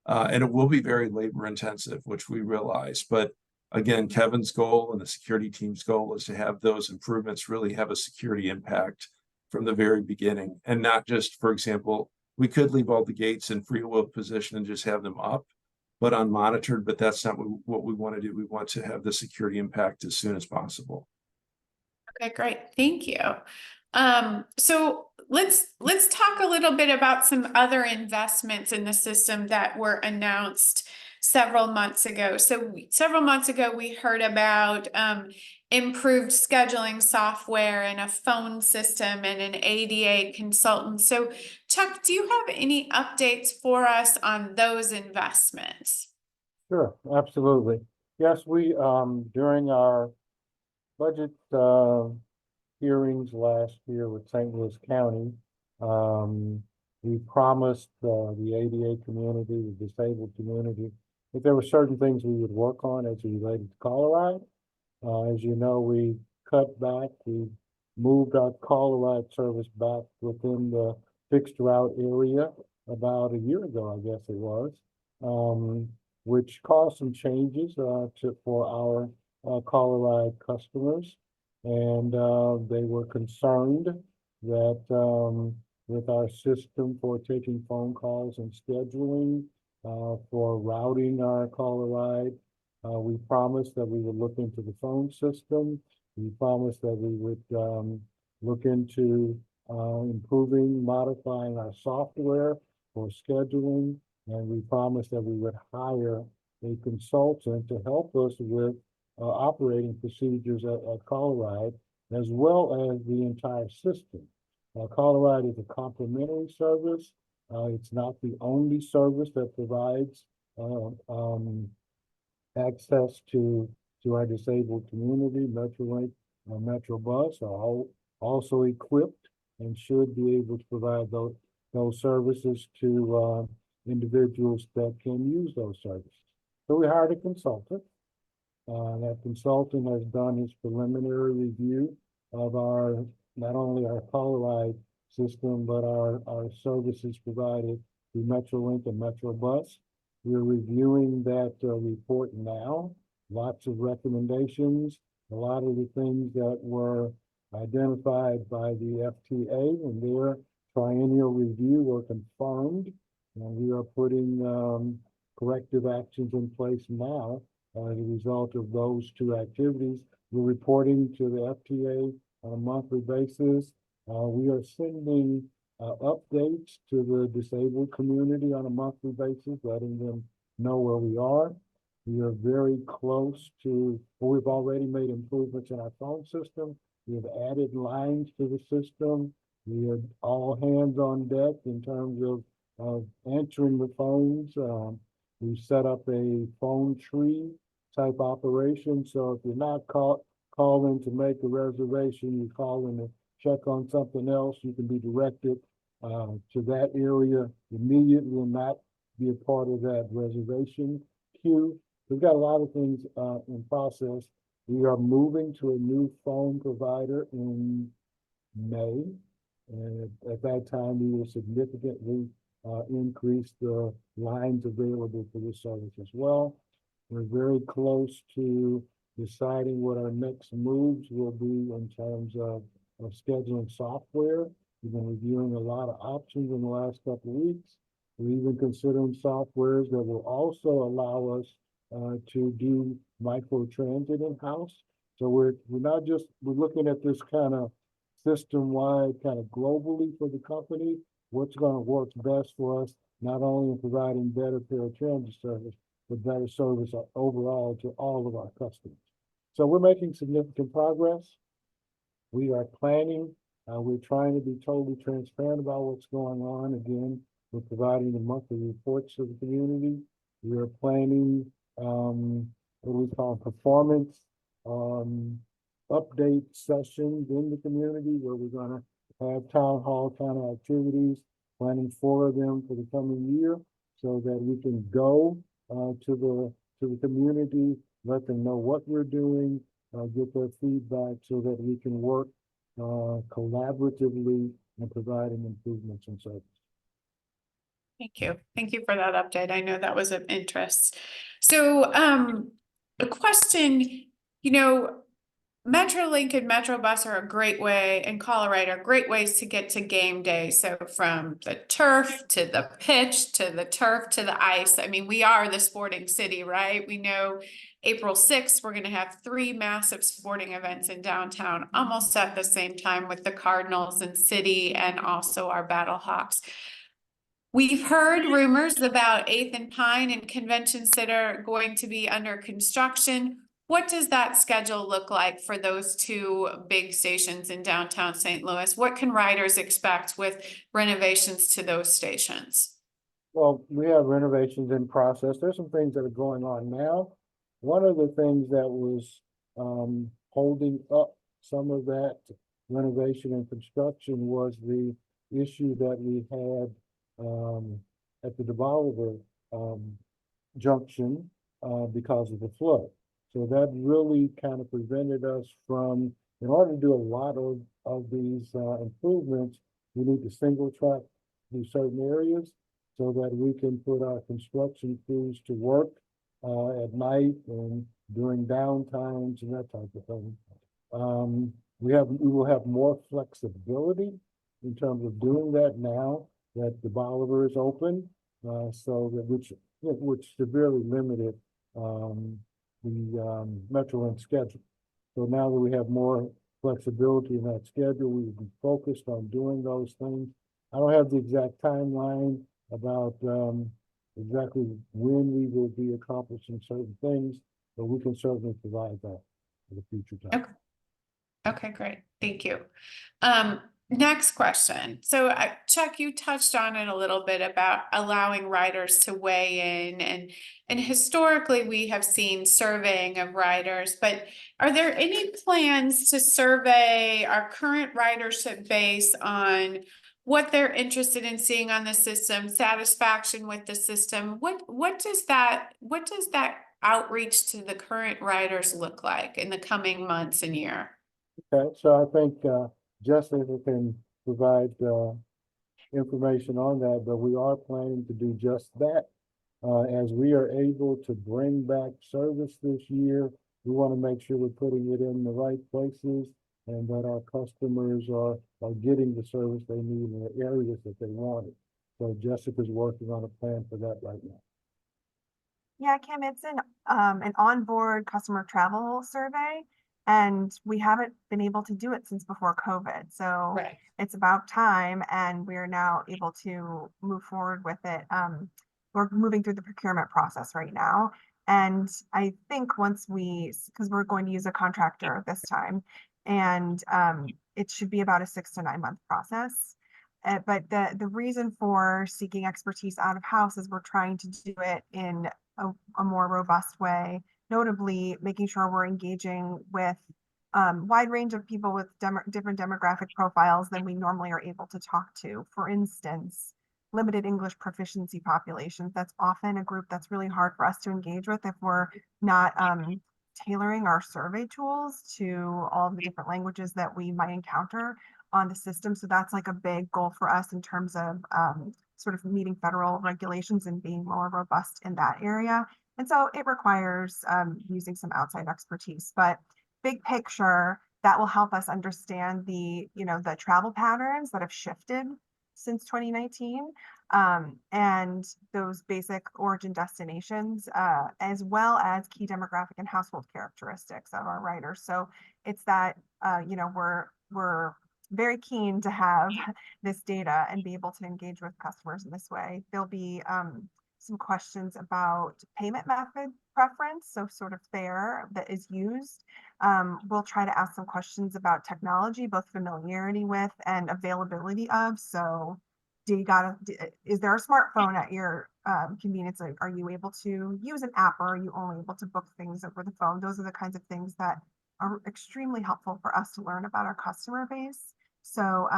and it will be very labor intensive, which we realize. But again, Kevin's goal and the security team's goal is to have those improvements really have a security impact from the very beginning, and not just, for example, we could leave all the gates in free will position and just have them up, but unmonitored, but that's not what we want to do. We want to have the security impact as soon as possible. Okay, great. Thank you. So let's talk a little bit about some other investments in the system that were announced several months ago. So several months ago, we heard about improved scheduling software and a phone system and an ADA consultant. So Chuck, do you have any updates for us on those investments? Sure, absolutely. Yes, we, during our budget hearings last year with St. Louis County, we promised the ADA community, the disabled community, if there were certain things we would work on as it related to caller ride. As you know, we cut back, we moved our caller ride service back within the fixed route area about a year ago, I guess it was, which caused some changes for our caller ride customers. And they were concerned that with our system for taking phone calls and scheduling, for routing our caller ride, we promised that we would look into the phone system. We promised that we would look into improving, modifying our software for scheduling. And we promised that we would hire a consultant to help us with operating procedures at caller ride, as well as the entire system. Caller ride is a complementary service. It's not the only service that provides access to our disabled community. Metrolink and Metrobus are also equipped and should be able to provide those services to individuals that can use those services. So we hired a consultant. That consultant has done his preliminary review of not only our caller ride system, but our services provided through Metrolink and Metrobus. We're reviewing that report now. Lots of recommendations. A lot of the things that were identified by the FTA in their triennial review were confirmed, and we are putting corrective actions in place now as a result of those two activities. We're reporting to the FTA on a monthly basis. We are sending updates to the disabled community on a monthly basis, letting them know where we are. We are very close to, well, we've already made improvements in our phone system. We have added lines to the system. We are all hands on deck in terms of answering the phones. We've set up a phone tree type operation. So if you're not calling to make a reservation, you call in to check on something else, you can be directed to that area immediately and not be a part of that reservation queue. We've got a lot of things in process. We are moving to a new phone provider in May. And at that time, we will significantly increase the lines available for this service as well. We're very close to deciding what our next moves will be in terms of scheduling software. We've been reviewing a lot of options in the last couple of weeks. We're even considering softwares that will also allow us to do micro transit in-house. So we're looking at this kind of system-wide, kind of globally for the company, what's going to work best for us, not only in providing better paratransit service, but better service overall to all of our customers. So we're making significant progress. We are planning. We're trying to be totally transparent about what's going on. Again, we're providing the monthly reports to the community. We are planning what we call performance update sessions in the community, where we're going to have town hall kind of activities, planning 4 of them for the coming year, so that we can go to the community, let them know what we're doing, get their feedback, so that we can work collaboratively in providing improvements in service. Thank you. Thank you for that update. I know that was of interest. So a question, Metrolink and Metrobus are a great way, and Colorado are great ways to get to game day. So from the turf to the pitch to the turf to the ice. I mean, we are the sporting city, right? We know April 6th, we're going to have 3 massive sporting events in downtown almost at the same time with the Cardinals and City and also our Battlehawks. We've heard rumors about 8th and Pine and conventions that are going to be under construction. What does that schedule look like for those 2 big stations in downtown St. Louis? What can riders expect with renovations to those stations? Well, we have renovations in process. There's some things that are going on now. One of the things that was holding up some of that renovation and construction was the issue that we had at the Devolver junction because of the flood. So that really kind of prevented us from, in order to do a lot of these improvements, we need to single track through certain areas so that we can put our construction crews to work at night and during downtimes and that type of thing. We will have more flexibility in terms of doing that now that the Bolivar is open, so that which severely limited the Metrolink schedule. So now that we have more flexibility in that schedule, we will be focused on doing those things. I don't have the exact timeline about exactly when we will be accomplishing certain things, but we can certainly provide that for the future time. Okay. Okay, great. Thank you. Next question. So Chuck, you touched on it a little bit about allowing riders to weigh in, and historically we have seen surveying of riders, but are there any plans to survey our current ridership base on what they're interested in seeing on the system, satisfaction with the system? What does that outreach to the current riders look like in the coming months and year? Okay, so I think Jessica can provide information on that, but we are planning to do just that. As we are able to bring back service this year, we want to make sure we're putting it in the right places and that our customers are getting the service they need in the areas that they want it. So Jessica's working on a plan for that right now. Yeah, Kim, it's an onboard customer travel survey, and we haven't been able to do it since before COVID. So Right. it's about time, and we are now able to move forward with it. We're moving through the procurement process right now. And I think because we're going to use a contractor this time, and it should be about a 6 to 9 month process. But the reason for seeking expertise out of house is we're trying to do it in a more robust way, notably making sure we're engaging with wide range of people with different demographic profiles than we normally are able to talk to. For instance, limited English proficiency populations. That's often a group that's really hard for us to engage with if we're not tailoring our survey tools to all of the different languages that we might encounter on the system. So that's like a big goal for us in terms of sort of meeting federal regulations and being more robust in that area. And so it requires using some outside expertise, but big picture, that will help us understand the travel patterns that have shifted since 2019, and those basic origin destinations, as well as key demographic and household characteristics of our riders. So it's that, we're very keen to have this data and be able to engage with customers in this way. There'll be some questions about payment method preference, so sort of fare that is used. We'll try to ask some questions about technology, both familiarity with and availability of. So is there a smartphone at your convenience? Are you able to use an app, or are you only able to book things over the phone? Those are the kinds of things that are extremely helpful for us to learn about our customer base. So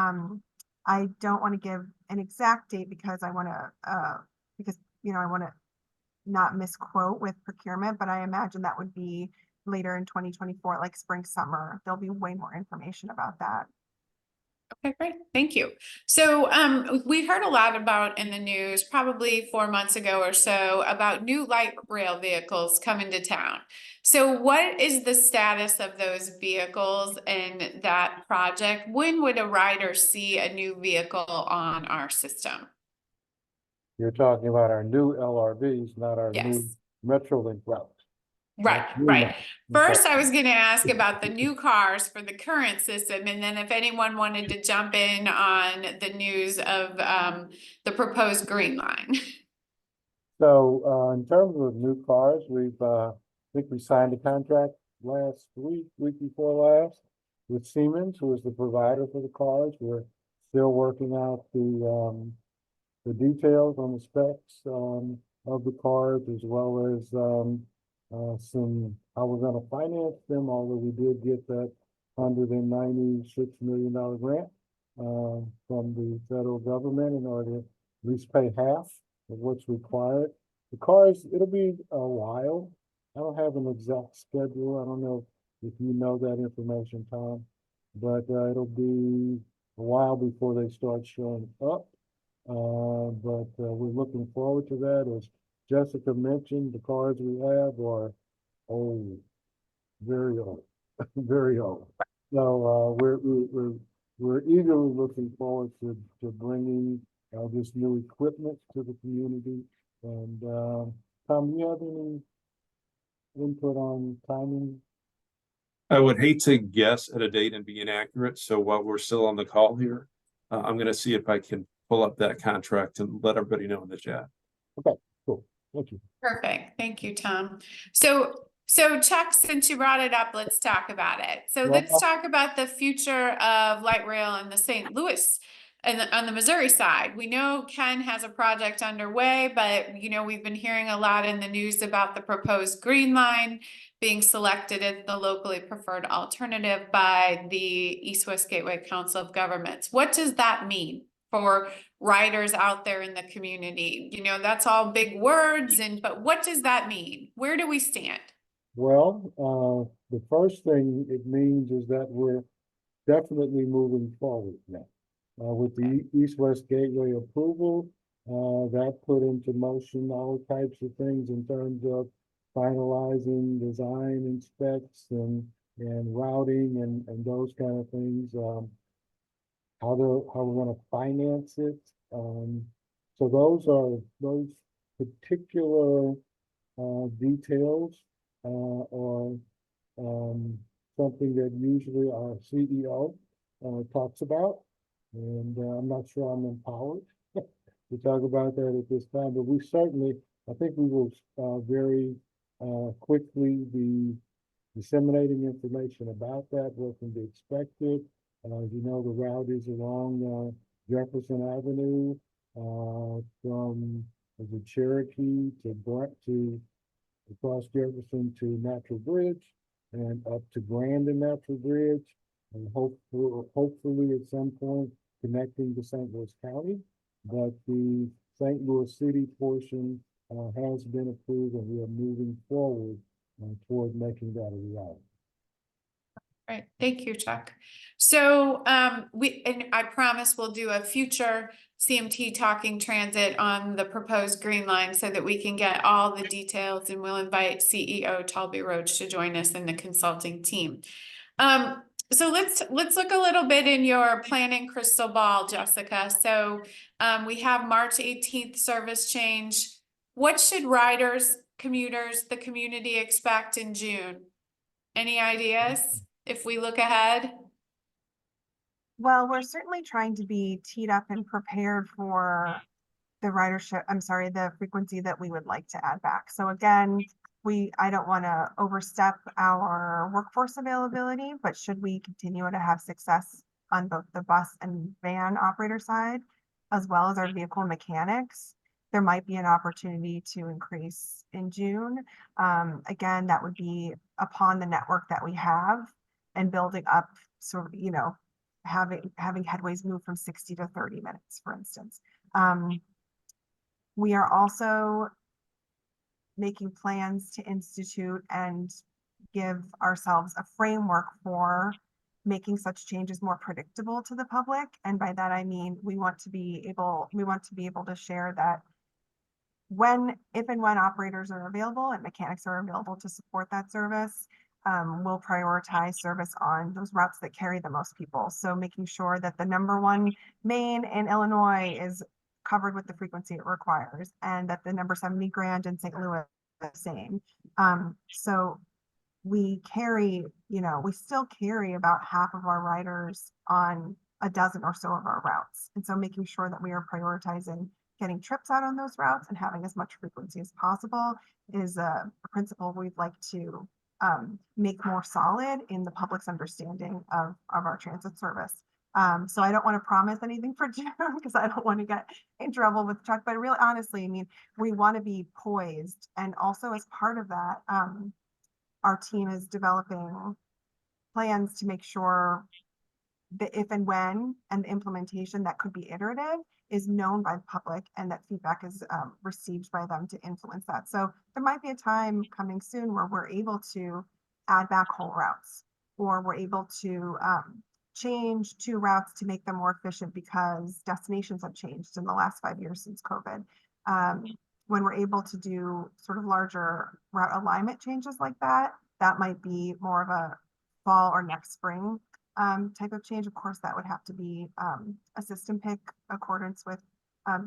I don't want to give an exact date because I want to not misquote with procurement, but I imagine that would be later in 2024, like spring, summer. There'll be way more information about that. Okay, great. Thank you. So we heard a lot about in the news probably 4 months ago or so about new light rail vehicles coming to town. So what is the status of those vehicles and that project? When would a rider see a new vehicle on our system? You're talking about our new LRVs, not our new Yes. Metrolink routes. Right, New right. ones. First, I was going to ask about the new cars for the current system, and then if anyone wanted to jump in on the news of the proposed Green Line. So in terms of new cars, I think we signed a contract last week before last, with Siemens, who is the provider for the cars. We're still working out the details on the specs of the cars, as well as how we're going to finance them, although we did get that $196 million grant from the federal government in order to at least pay half of what's required The cars, it'll be a while. I don't have an exact schedule. I don't know if you know that information, Tom. But it'll be a while before they start showing up. But we're looking forward to that. As Jessica mentioned, the cars we have are old, very old, very old. So we're eagerly looking forward to bringing this new equipment to the community. And Tom, do you have any input on timing? I would hate to guess at a date and be inaccurate. So while we're still on the call here, I'm going to see if I can pull up that contract and let everybody know in the chat. Okay, cool. Thank you. Perfect. Thank you, Tom. So Chuck, since you brought it up, let's talk about it. So Well, let's talk about the future of light rail in the St. Louis and on the Missouri side. We know Ken has a project underway, but we've been hearing a lot in the news about the proposed Green Line being selected as the locally preferred alternative by the East-West Gateway Council of Governments. What does that mean for riders out there in the community? That's all big words, but what does that mean? Where do we stand? Well, the first thing it means is that we're definitely moving forward now. With the East-West Gateway approval, that put into motion all types of things in terms of finalizing design and specs and routing and those kind of things. How we're going to finance it. So those particular details are something that usually our CEO talks about, and I'm not sure I'm empowered to talk about that at this time, but we certainly, I think we will very quickly be disseminating information about that, what can be expected. As you know, the route is along Jefferson Avenue from the Cherokee to across Jefferson to Natural Bridge and up to Grand and Natural Bridge, and hopefully at some point connecting to St. Louis County. But the St. Louis City portion has been approved, and we are moving forward toward making that a reality. Right. Thank you, Chuck. So and I promise we'll do a future CMT Talking Transit on the proposed Green Line so that we can get all the details, and we'll invite CEO Talby Roach to join us in the consulting team. So let's look a little bit in your planning crystal ball, Jessica. So we have March 18th service change. What should riders, commuters, the community expect in June? Any ideas if we look ahead? Well, we're certainly trying to be teed up and prepared for the ridership, the frequency that we would like to add back. So again, I don't want to overstep our workforce availability, but should we continue to have success on both the bus and van operator side, as well as our vehicle mechanics, there might be an opportunity to increase in June. Again, that would be upon the network that we have and building up sort of, having headways move from 60 to 30 minutes, for instance. We are also making plans to institute and give ourselves a framework for making such changes more predictable to the public. And by that, I mean, we want to be able to share that if and when operators are available and mechanics are available to support that service, we'll prioritize service on those routes that carry the most people. So making sure that the #1 main in Illinois is covered with the frequency it requires, and that the number 70 Grand in St. Louis is the same. So we still carry about half of our riders on a dozen or so of our routes. And so making sure that we are prioritizing getting trips out on those routes and having as much frequency as possible is a principle we'd like to make more solid in the public's understanding of our transit service. So I don't want to promise anything for June because I don't want to get in trouble with Chuck, but really honestly, I mean, we want to be poised. And also as part of that, our team is developing plans to make sure the if and when and the implementation that could be iterative is known by the public and that feedback is received by them to influence that. So there might be a time coming soon where we're able to add back whole routes, or we're able to change 2 routes to make them more efficient because destinations have changed in the last 5 years since COVID. When we're able to do sort of larger route alignment changes like that, that might be more of a fall or next spring type of change. Of course, that would have to be a system pick accordance with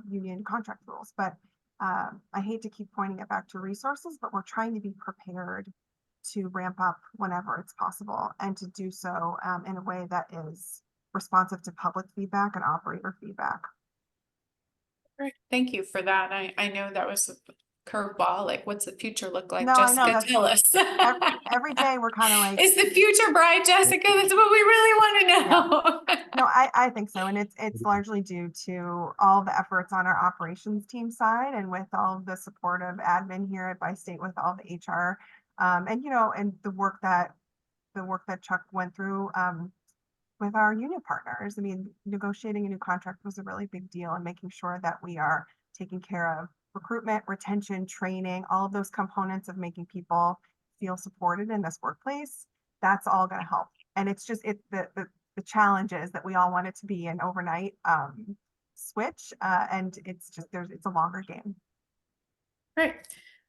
union contract rules. But I hate to keep pointing it back to resources, but we're trying to be prepared to ramp up whenever it's possible, and to do so in a way that is responsive to public feedback and operator feedback. Great. Thank you for that. I know that was a curveball. Like, what's the future look like? No, I know, Jessica, that's- tell us. Every day we're kind of like, Is the future bright, Jessica? That's what we really want to know. no, I think so. And it's largely due to all the efforts on our operations team side, and with all of the support of admin here at Bi-State, with all the HR, and, you know, and the work that Chuck went through with our union partners. I mean, negotiating a new contract was a really big deal, and making sure that we are taking care of recruitment, retention, training, all of those components of making people feel supported in this workplace. That's all going to help. And it's just the challenge is that we all want it to be an overnight switch, and it's a longer game. Great.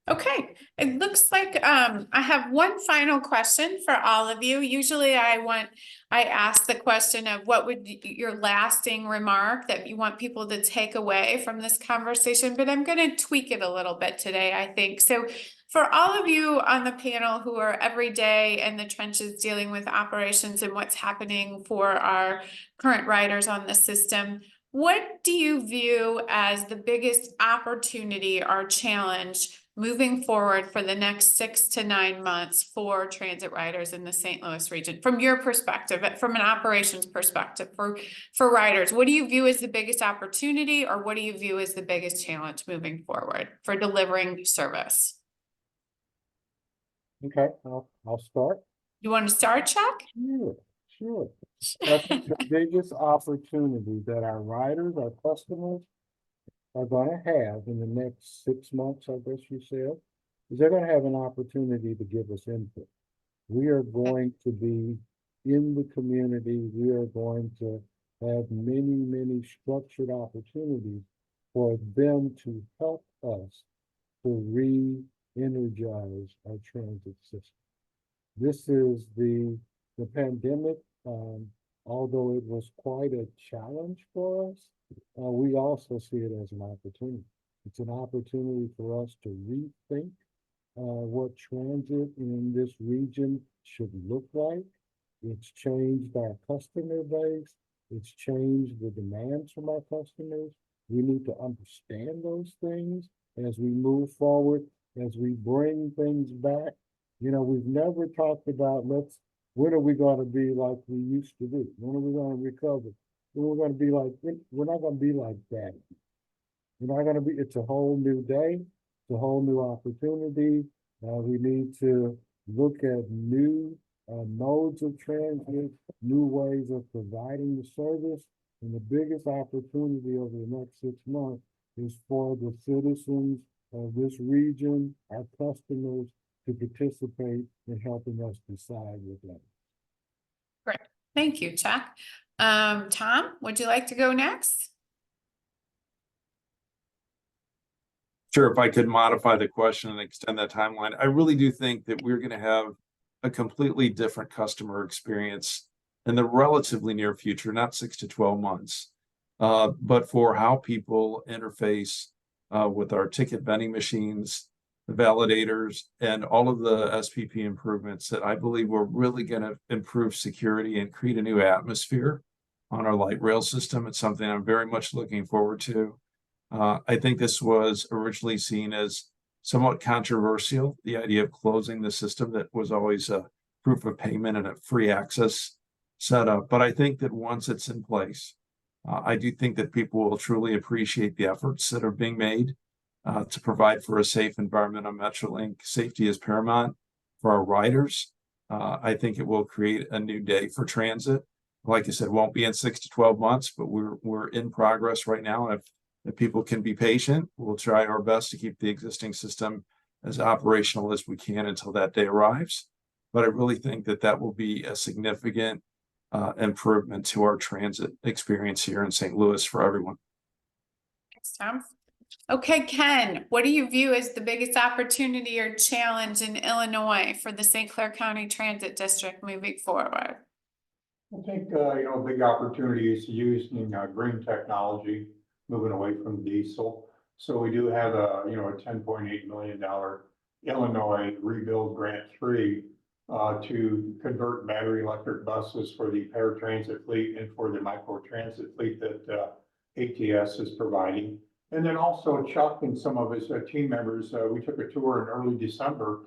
Okay, it looks like I have one final question for all of you. Usually I ask the question of what would your lasting remark that you want people to take away from this conversation, but I'm going to tweak it a little bit today, I think. So for all of you on the panel who are every day in the trenches dealing with operations and what's happening for our current riders on the system, what do you view as the biggest opportunity or challenge moving forward for the next 6 to 9 months for transit riders in the St. Louis region? From your perspective, from an operations perspective, for riders, what do you view as the biggest opportunity, or what do you view as the biggest challenge moving forward for delivering service? Okay, I'll start. You want to start, Chuck? Sure. I think the biggest opportunity that our riders, our customers are gonna have in the next 6 months, I guess you said, is they're gonna have an opportunity to give us input. We are going to be in the community. We are going to have many structured opportunities for them to help us to re-energize our transit system. This is the pandemic, although it was quite a challenge for us, we also see it as an opportunity. It's an opportunity for us to rethink what transit in this region should look like. It's changed our customer base. It's changed the demands from our customers. We need to understand those things as we move forward, as we bring things back. You know, we've never talked about when are we going to be like we used to be? When are we going to recover? When are we going to be like, we're not going to be like that. We're not going to be, it's a whole new day. It's a whole new opportunity. We need to look at new modes of transit, new ways of providing the service. And the biggest opportunity over the next 6 months is for the citizens of this region, our customers, to participate in helping us decide with that. Great. Thank you, Chuck. Tom, would you like to go next? Sure, if I could modify the question and extend that timeline, I really do think that we're going to have a completely different customer experience in the relatively near future, not 6 to 12 months, but for how people interface with our ticket vending machines, the validators, and all of the SPP improvements that I believe we're really going to improve security and create a new atmosphere on our light rail system. It's something I'm very much looking forward to. I think this was originally seen as somewhat controversial, the idea of closing the system that was always a proof of payment and a free access setup. But I think that once it's in place, I do think that people will truly appreciate the efforts that are being made to provide for a safe environment on Metrolink. Safety is paramount for our riders. I think it will create a new day for transit. like I said, won't be in 6 to 12 months, but we're in progress right now. And if people can be patient, we'll try our best to keep the existing system as operational as we can until that day arrives. But I really think that that will be a significant improvement to our transit experience here in St. Louis for everyone. Thanks, Tom. Okay, Ken, what do you view as the biggest opportunity or challenge in Illinois for the St. Clair County Transit District moving forward? I think, a big opportunity is using green technology, moving away from diesel. So we do have a $10.8 million Illinois Rebuild Grant 3 to convert battery electric buses for the paratransit fleet and for the micro transit fleet that ATS is providing. And then also Chuck and some of his team members, we took a tour in early December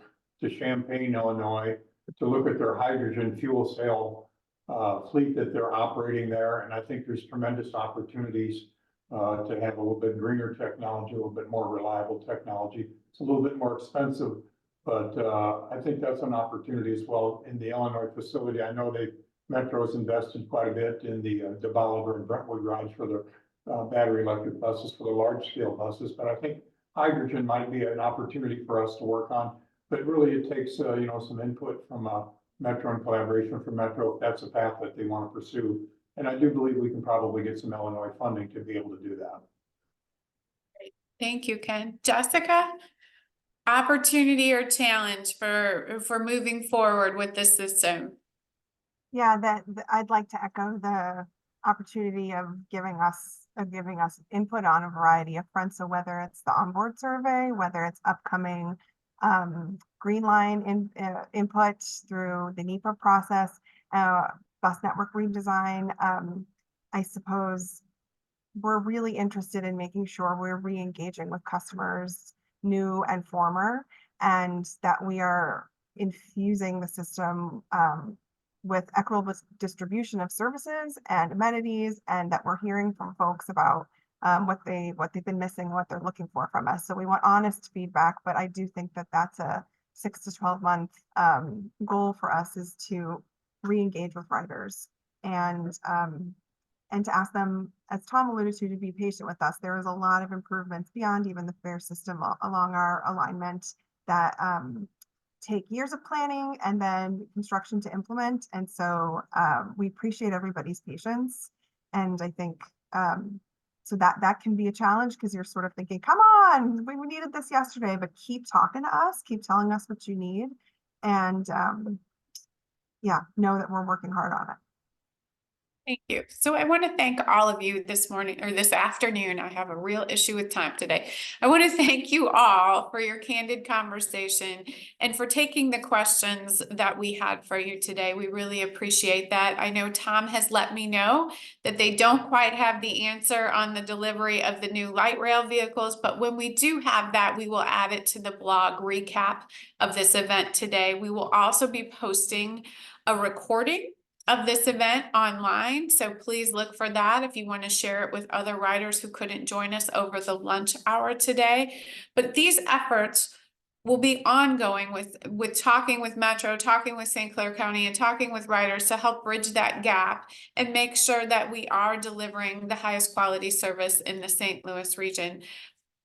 to Champaign, Illinois, to look at their hydrogen fuel cell fleet that they're operating there. And I think there's tremendous opportunities to have a little bit greener technology, a little bit more reliable technology. It's a little bit more expensive, but I think that's an opportunity as well in the Illinois facility. I know Metro's invested quite a bit in the DeBoliver and Brentwood rides for the battery electric buses, for the large scale buses, but I think hydrogen might be an opportunity for us to work on. But really it takes some input from Metro and collaboration from Metro if that's a path that they want to pursue. And I do believe we can probably get some Illinois funding to be able to do that. Thank you, Ken. Jessica, opportunity or challenge for moving forward with this system? Yeah, I'd like to echo the opportunity of giving us input on a variety of fronts. So whether it's the onboard survey, whether it's upcoming green line input through the NEPA process, bus network redesign. I suppose we're really interested in making sure we're re-engaging with customers, new and former, and that we are infusing the system with equitable distribution of services and amenities, and that we're hearing from folks about what they've been missing, what they're looking for from us. So we want honest feedback, but I do think that that's a 6 to 12 month goal for us, is to re-engage with riders and to ask them, as Tom alluded to be patient with us. There is a lot of improvements beyond even the fare system along our alignment that take years of planning and then construction to implement. And so we appreciate everybody's patience. And I think so that can be a challenge, because you're sort of thinking, come on, we needed this yesterday, but keep talking to us, keep telling us what you need. And yeah, know that we're working hard on it. Thank you. So I want to thank all of you this morning or this afternoon. I have a real issue with time today. I want to thank you all for your candid conversation and for taking the questions that we had for you today. We really appreciate that. I know Tom has let me know that they don't quite have the answer on the delivery of the new light rail vehicles, but when we do have that, we will add it to the blog recap of this event today. We will also be posting a recording of this event online. So please look for that if you want to share it with other riders who couldn't join us over the lunch hour today. But these efforts will be ongoing with talking with Metro, talking with St. Clair County, and talking with riders to help bridge that gap and make sure that we are delivering the highest quality service in the St. Louis region.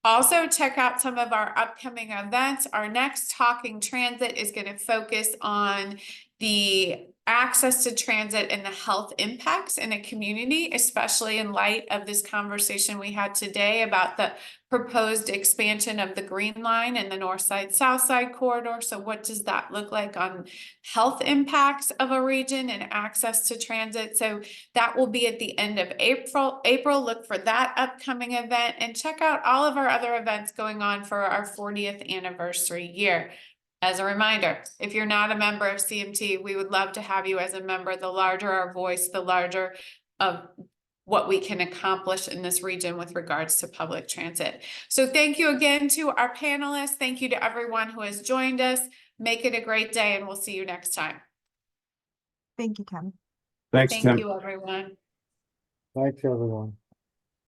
Also, check out some of our upcoming events. Our next Talking Transit is going to focus on the access to transit and the health impacts in a community, especially in light of this conversation we had today about the proposed expansion of the Green Line and the North Side, South Side corridor. So what does that look like on health impacts of a region and access to transit? So that will be at the end of April. Look for that upcoming event and check out all of our other events going on for our 40th anniversary year. As a reminder, if you're not a member of CMT, we would love to have you as a member. The larger our voice, the larger of what we can accomplish in this region with regards to public transit. So thank you again to our panelists. Thank you to everyone who has joined us. Make it a great day, and we'll see you next time. Thank you, Kim. Thanks, Kim. Thank you, everyone. Thanks, everyone.